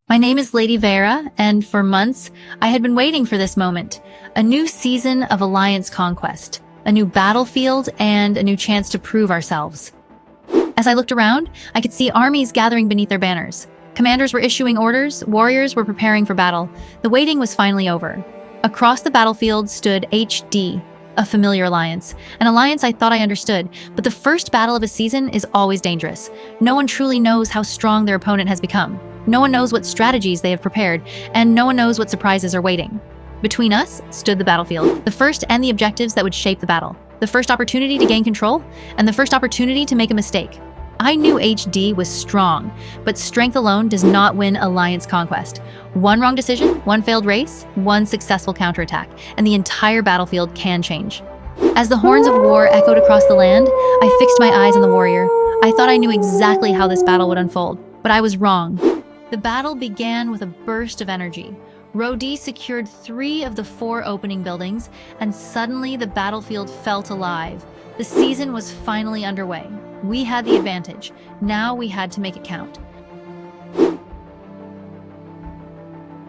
My name is Lady Vhaera, and for months, I had been waiting for this moment. A new season of Alliance Conquest, a new battlefield, and a new chance to prove ourselves. As I looked around, I could see armies gathering beneath their banners. Commanders were issuing orders, warriors were preparing for battle. The waiting was finally over. Across the battlefield stood HD, a familiar alliance. An alliance I thought I understood, but the first battle of a season is always dangerous. No one truly knows how strong their opponent has become. No one knows what strategies they have prepared, and no one knows what surprises are waiting. Between us stood the battlefield, the first and the objectives that would shape the battle. The first opportunity to gain control, and the first opportunity to make a mistake. I knew HD was strong, but strength alone does not win Alliance Conquest. One wrong decision, one failed race, one successful counterattack, and the entire battlefield can change. As the horns of war echoed across the land, I fixed my eyes on the warrior. I thought I knew exactly how this battle would unfold, but I was wrong. The battle began with a burst of energy. RoD secured 3 of the 4 opening buildings, and suddenly the battlefield felt alive. The season was finally underway. We had the advantage. Now we had to make it count.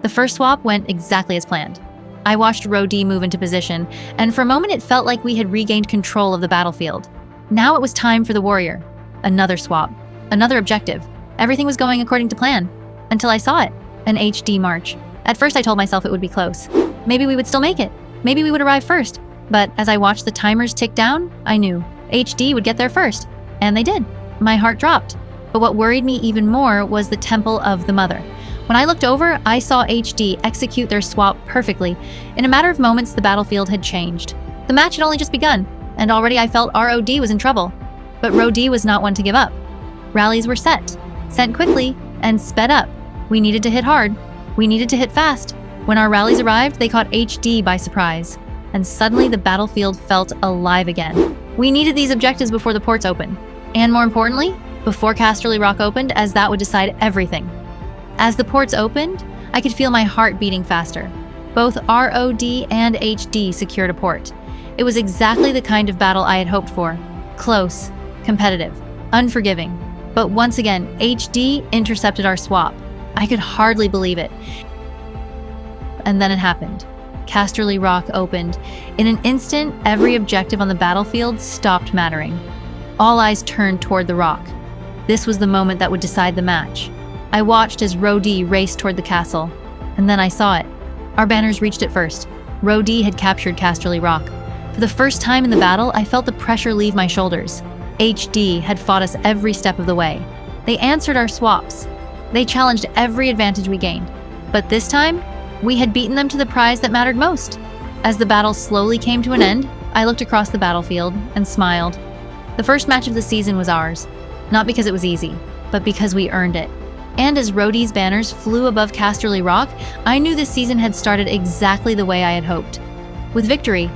The first swap went exactly as planned. I watched RoD move into position, and for a moment it felt like we had regained control of the battlefield. Now it was time for the warrior. Another swap. Another objective. Everything was going according to plan. Until I saw it, an HD march. At first I told myself it would be close. Maybe we would still make it. Maybe we would arrive first. But as I watched the timers tick down, I knew HD would get there first. And they did. My heart dropped. But what worried me even more was the Temple of the Mother. When I looked over, I saw HD execute their swap perfectly. In a matter of moments, the battlefield had changed. The match had only just begun, and already I felt RoD was in trouble. But RoD was not one to give up. Rallies were sent quickly, and sped up. We needed to hit hard. We needed to hit fast. When our rallies arrived, they caught HD by surprise. And suddenly the battlefield felt alive again. We needed these objectives before the ports opened. And more importantly, before Casterly Rock opened, as that would decide everything. As the ports opened, I could feel my heart beating faster. Both RoD and HD secured a port. It was exactly the kind of battle I had hoped for. Close, competitive, unforgiving. But once again, HD intercepted our swap. I could hardly believe it. And then it happened. Casterly Rock opened. In an instant, every objective on the battlefield stopped mattering. All eyes turned toward the rock. This was the moment that would decide the match. I watched as RoD raced toward the castle, and then I saw it. Our banners reached it first. RoD had captured Casterly Rock. For the first time in the battle, I felt the pressure leave my shoulders. HD had fought us every step of the way. They answered our swaps. They challenged every advantage we gained. But this time, we had beaten them to the prize that mattered most. As the battle slowly came to an end, I looked across the battlefield and smiled. The first match of the season was ours, not because it was easy, but because we earned it. And as RoD's banners flew above Casterly Rock, I knew this season had started exactly the way I had hoped. With victory,